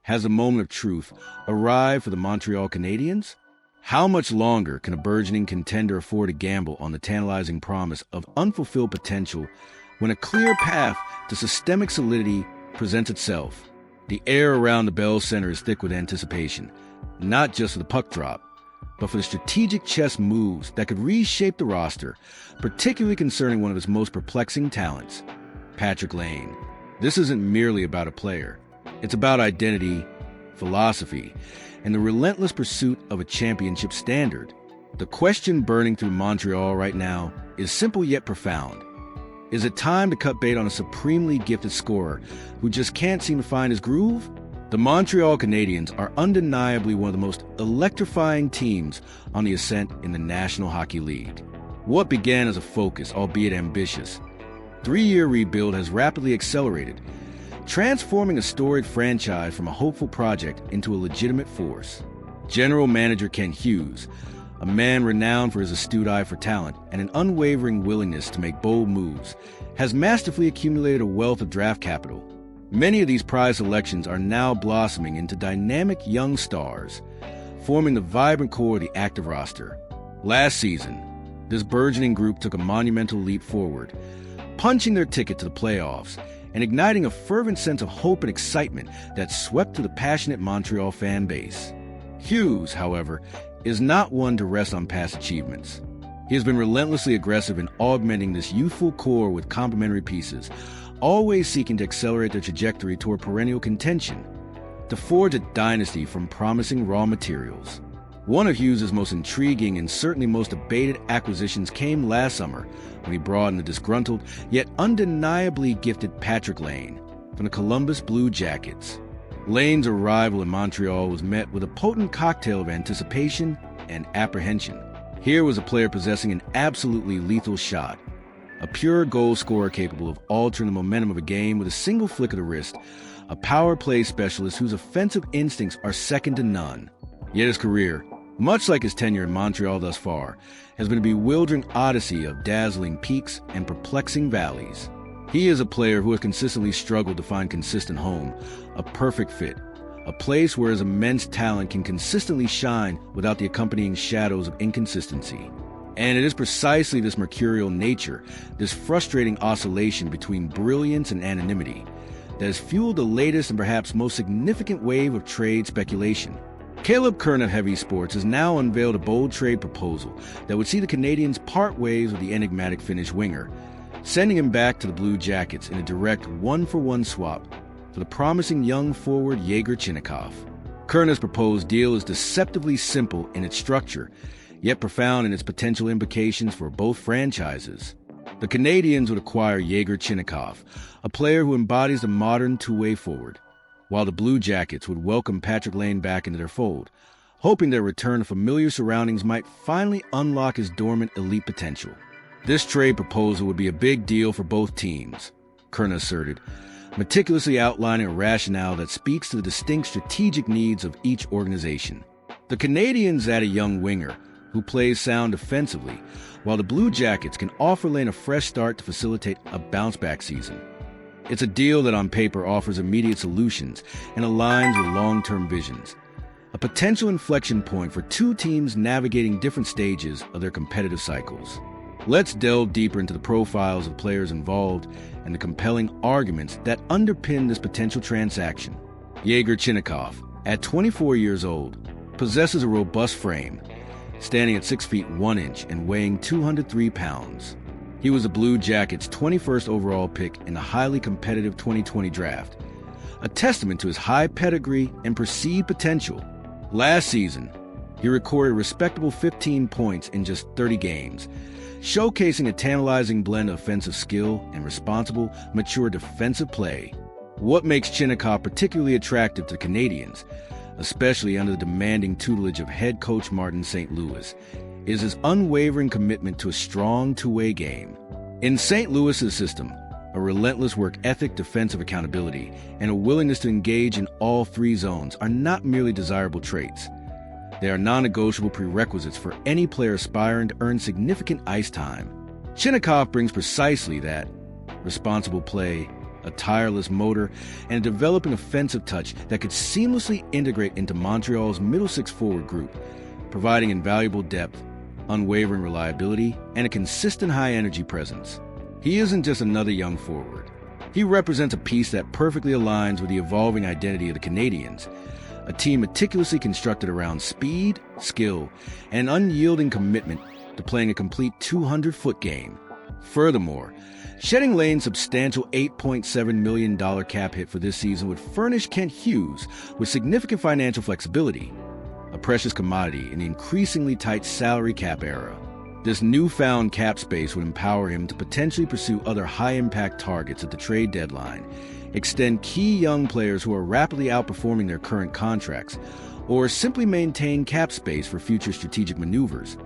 Has a moment of truth arrived for the Montreal Canadiens? How much longer can a burgeoning contender afford to gamble on the tantalizing promise of unfulfilled potential when a clear path to systemic solidity presents itself? The air around the Bell Center is thick with anticipation, not just for the puck drop, but for the strategic chess moves that could reshape the roster, particularly concerning one of its most perplexing talents, Patrick Laine. This isn't merely about a player. It's about identity, philosophy, and the relentless pursuit of a championship standard. The question burning through Montreal right now is simple yet profound. Is it time to cut bait on a supremely gifted scorer who just can't seem to find his groove? The Montreal Canadiens are undeniably one of the most electrifying teams on the ascent in the National Hockey League. What began as a focus, albeit ambitious, 3-year rebuild has rapidly accelerated, transforming a storied franchise from a hopeful project into a legitimate force. General Manager Kent Hughes, a man renowned for his astute eye for talent and an unwavering willingness to make bold moves, has masterfully accumulated a wealth of draft capital. Many of these prize selections are now blossoming into dynamic young stars, forming the vibrant core of the active roster. Last season, this burgeoning group took a monumental leap forward, punching their ticket to the playoffs and igniting a fervent sense of hope and excitement that swept through the passionate Montreal fan base. Hughes, however, is not one to rest on past achievements. He has been relentlessly aggressive in augmenting this youthful core with complementary pieces, always seeking to accelerate their trajectory toward perennial contention, to forge a dynasty from promising raw materials. One of Hughes' most intriguing and certainly most debated acquisitions came last summer when he brought in the disgruntled yet undeniably gifted Patrick Laine from the Columbus Blue Jackets. Laine's arrival in Montreal was met with a potent cocktail of anticipation and apprehension. Here was a player possessing an absolutely lethal shot, a pure goal scorer capable of altering the momentum of a game with a single flick of the wrist, a power play specialist whose offensive instincts are second to none. Yet his career, much like his tenure in Montreal thus far, has been a bewildering odyssey of dazzling peaks and perplexing valleys. He is a player who has consistently struggled to find consistent home, a perfect fit, a place where his immense talent can consistently shine without the accompanying shadows of inconsistency. And it is precisely this mercurial nature, this frustrating oscillation between brilliance and anonymity, that has fueled the latest and perhaps most significant wave of trade speculation. Caleb Kern of Heavy Sports has now unveiled a bold trade proposal that would see the Canadiens part ways with the enigmatic Finnish winger, sending him back to the Blue Jackets in a direct one-for-one swap for the promising young forward Yegor Chinakhov. Kern's proposed deal is deceptively simple in its structure, yet profound in its potential implications for both franchises. The Canadiens would acquire Yegor Chinakhov, a player who embodies the modern two-way forward, while the Blue Jackets would welcome Patrick Laine back into their fold, hoping their return to familiar surroundings might finally unlock his dormant elite potential. This trade proposal would be a big deal for both teams, Kern asserted, meticulously outlining a rationale that speaks to the distinct strategic needs of each organization. The Canadiens add a young winger who plays sound defensively, while the Blue Jackets can offer Laine a fresh start to facilitate a bounce-back season. It's a deal that on paper offers immediate solutions and aligns with long-term visions, a potential inflection point for two teams navigating different stages of their competitive cycles. Let's delve deeper into the profiles of players involved and the compelling arguments that underpin this potential transaction. Yegor Chinakhov, at 24 years old, possesses a robust frame, standing at 6 feet 1 inch and weighing 203 pounds. He was the Blue Jackets' 21st overall pick in the highly competitive 2020 draft, a testament to his high pedigree and perceived potential. Last season, he recorded a respectable 15 points in just 30 games, showcasing a tantalizing blend of offensive skill and responsible, mature defensive play. What makes Chinakhov particularly attractive to the Canadiens, especially under the demanding tutelage of head coach Martin St. Louis, is his unwavering commitment to a strong two-way game. In St. Louis's system, a relentless work ethic, defensive accountability, and a willingness to engage in all three zones are not merely desirable traits. They are non-negotiable prerequisites for any player aspiring to earn significant ice time. Chinakhov brings precisely that: responsible play, a tireless motor, and a developing offensive touch that could seamlessly integrate into Montreal's middle six forward group, providing invaluable depth, unwavering reliability, and a consistent high-energy presence. He isn't just another young forward. He represents a piece that perfectly aligns with the evolving identity of the Canadiens, a team meticulously constructed around speed, skill, and an unyielding commitment to playing a complete 200-foot game. Furthermore, shedding Laine's substantial $8.7 million cap hit for this season would furnish Kent Hughes with significant financial flexibility, a precious commodity in the increasingly tight salary cap era. This newfound cap space would empower him to potentially pursue other high-impact targets at the trade deadline, extend key young players who are rapidly outperforming their current contracts, or simply maintain cap space for future strategic maneuvers,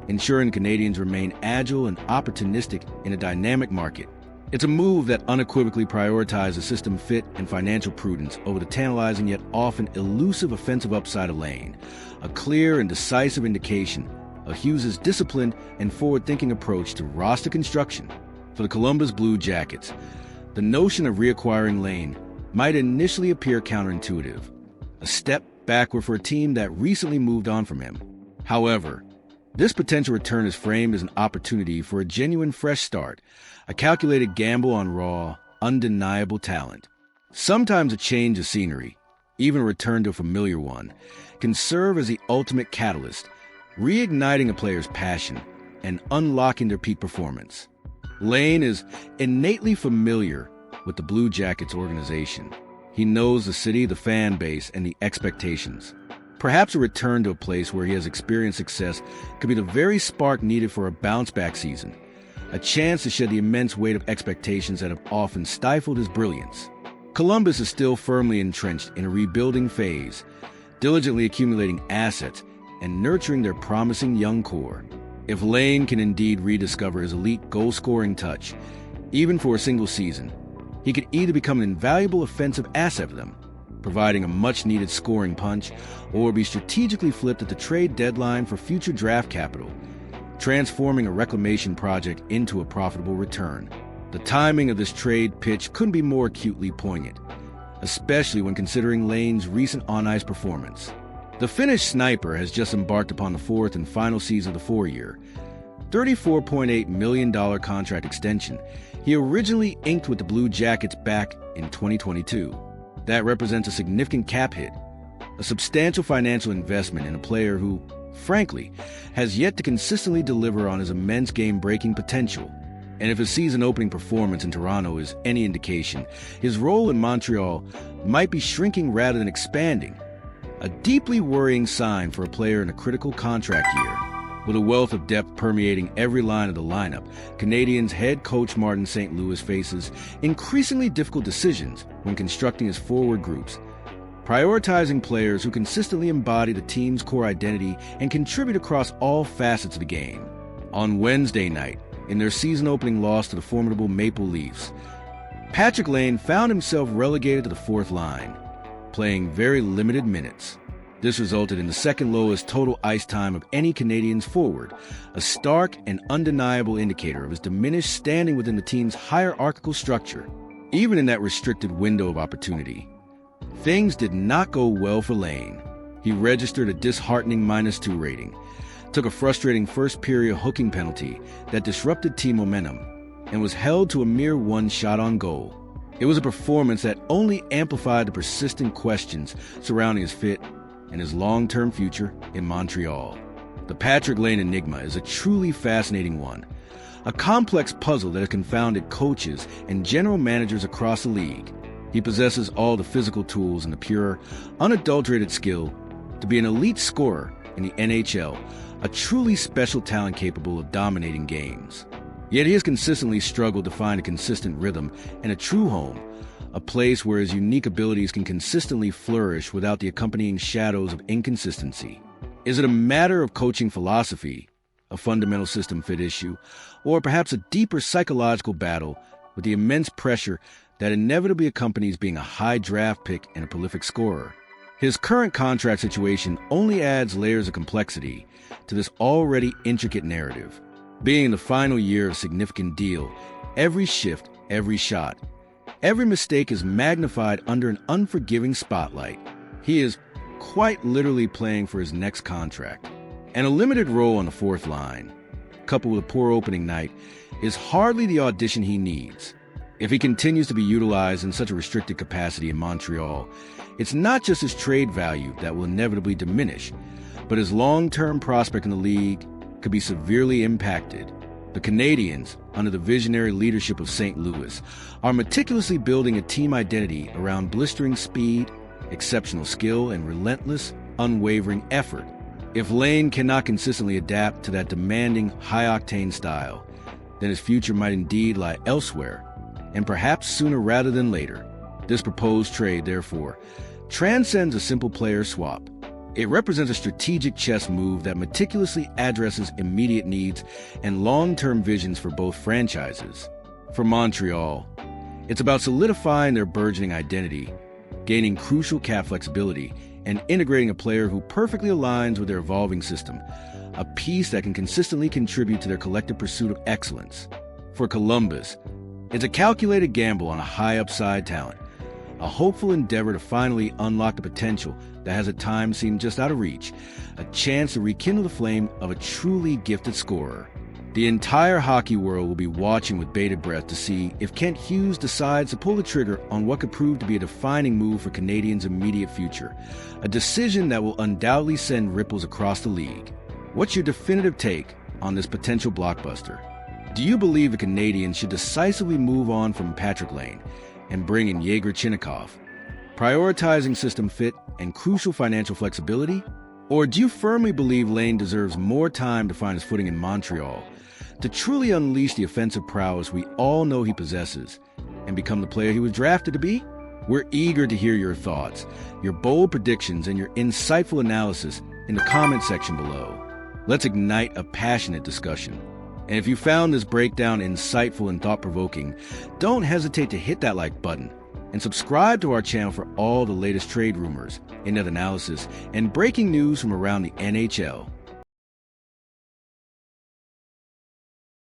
ensuring Canadians remain agile and opportunistic in a dynamic market. It's a move that unequivocally prioritizes system fit and financial prudence over the tantalizing yet often elusive offensive upside of Laine, a clear and decisive indication of Hughes' disciplined and forward-thinking approach to roster construction. For the Columbus Blue Jackets, the notion of reacquiring Laine might initially appear counterintuitive, a step backward for a team that recently moved on from him. However, this potential return is framed as an opportunity for a genuine fresh start, a calculated gamble on raw, undeniable talent. Sometimes a change of scenery, even a return to a familiar one, can serve as the ultimate catalyst, reigniting a player's passion and unlocking their peak performance. Laine is innately familiar with the Blue Jackets organization. He knows the city, the fan base, and the expectations. Perhaps a return to a place where he has experienced success could be the very spark needed for a bounce-back season, a chance to shed the immense weight of expectations that have often stifled his brilliance. Columbus is still firmly entrenched in a rebuilding phase, diligently accumulating assets and nurturing their promising young core. If Laine can indeed rediscover his elite goal-scoring touch, even for a single season, he could either become an invaluable offensive asset for them, providing a much-needed scoring punch, or be strategically flipped at the trade deadline for future draft capital, transforming a reclamation project into a profitable return. The timing of this trade pitch couldn't be more acutely poignant, especially when considering Laine's recent on-ice performance. The Finnish sniper has just embarked upon the fourth and final season of the four-year, $34.8 million contract extension he originally inked with the Blue Jackets back in 2022. That represents a significant cap hit, a substantial financial investment in a player who, frankly, has yet to consistently deliver on his immense game-breaking potential. And if his season-opening performance in Toronto is any indication, his role in Montreal might be shrinking rather than expanding, a deeply worrying sign for a player in a critical contract year. With a wealth of depth permeating every line of the lineup, Canadiens head coach Martin St. Louis faces increasingly difficult decisions when constructing his forward groups, prioritizing players who consistently embody the team's core identity and contribute across all facets of the game. On Wednesday night, in their season-opening loss to the formidable Maple Leafs, Patrick Laine found himself relegated to the fourth line, playing very limited minutes. This resulted in the second lowest total ice time of any Canadiens forward, a stark and undeniable indicator of his diminished standing within the team's hierarchical structure. Even in that restricted window of opportunity, things did not go well for Laine. He registered a disheartening -2 rating, took a frustrating first-period hooking penalty that disrupted team momentum, and was held to a mere one shot on goal. It was a performance that only amplified the persistent questions surrounding his fit and his long-term future in Montreal. The Patrick Laine enigma is a truly fascinating one, a complex puzzle that has confounded coaches and general managers across the league. He possesses all the physical tools and the pure, unadulterated skill to be an elite scorer in the NHL, a truly special talent capable of dominating games. Yet he has consistently struggled to find a consistent rhythm and a true home, a place where his unique abilities can consistently flourish without the accompanying shadows of inconsistency. Is it a matter of coaching philosophy, a fundamental system fit issue, or perhaps a deeper psychological battle with the immense pressure that inevitably accompanies being a high draft pick and a prolific scorer? His current contract situation only adds layers of complexity to this already intricate narrative. Being in the final year of a significant deal, every shift, every shot, Every mistake is magnified under an unforgiving spotlight. He is quite literally playing for his next contract. And a limited role on the fourth line, coupled with a poor opening night, is hardly the audition he needs. If he continues to be utilized in such a restricted capacity in Montreal, it's not just his trade value that will inevitably diminish, but his long-term prospect in the league could be severely impacted. The Canadiens, under the visionary leadership of St. Louis, are meticulously building a team identity around blistering speed, exceptional skill, and relentless, unwavering effort. If Laine cannot consistently adapt to that demanding, high-octane style, then his future might indeed lie elsewhere, and perhaps sooner rather than later. This proposed trade, therefore, transcends a simple player swap. It represents a strategic chess move that meticulously addresses immediate needs and long-term visions for both franchises. For Montreal, it's about solidifying their burgeoning identity, gaining crucial cap flexibility, and integrating a player who perfectly aligns with their evolving system, a piece that can consistently contribute to their collective pursuit of excellence. For Columbus, it's a calculated gamble on a high-upside talent, a hopeful endeavor to finally unlock the potential that has at times seemed just out of reach, a chance to rekindle the flame of a truly gifted scorer. The entire hockey world will be watching with bated breath to see if Kent Hughes decides to pull the trigger on what could prove to be a defining move for Canadiens' immediate future, a decision that will undoubtedly send ripples across the league. What's your definitive take on this potential blockbuster? Do you believe the Canadiens should decisively move on from Patrick Laine and bring in Yegor Chinakhov, prioritizing system fit and crucial financial flexibility? Or do you firmly believe Laine deserves more time to find his footing in Montreal, to truly unleash the offensive prowess we all know he possesses, and become the player he was drafted to be? We're eager to hear your thoughts, your bold predictions, and your insightful analysis in the comment section below. Let's ignite a passionate discussion. And if you found this breakdown insightful and thought-provoking, don't hesitate to hit that like button and subscribe to our channel for all the latest trade rumors, in-depth analysis, and breaking news from around the NHL.